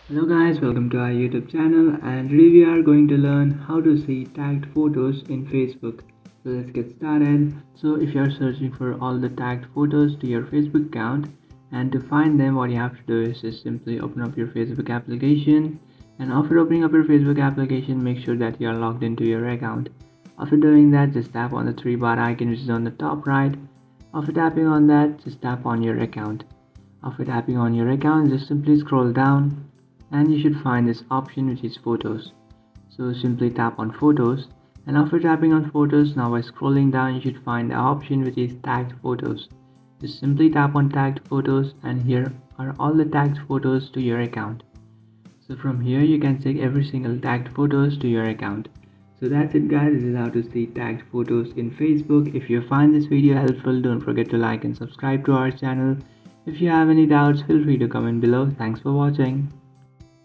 Hello guys, welcome to our YouTube channel, and today we are going to learn how to see tagged photos in Facebook. So let's get started. So if you are searching for all the tagged photos to your Facebook account, and to find them what you have to do is just simply open up your Facebook application, and after opening up your Facebook application make sure that you are logged into your account. After doing that, just tap on the three bar icon which is on the top right. After tapping on that, just tap on your account. After tapping on your account, just simply scroll down and you should find this option which is photos. So simply tap on photos, and after tapping on photos, now by scrolling down you should find the option which is tagged photos. Just simply tap on tagged photos, and here are all the tagged photos to your account. So from here you can check every single tagged photos to your account. So that's it guys, this is how to see tagged photos in Facebook. If you find this video helpful, don't forget to like and subscribe to our channel. If you have any doubts, feel free to comment below. Thanks for watching.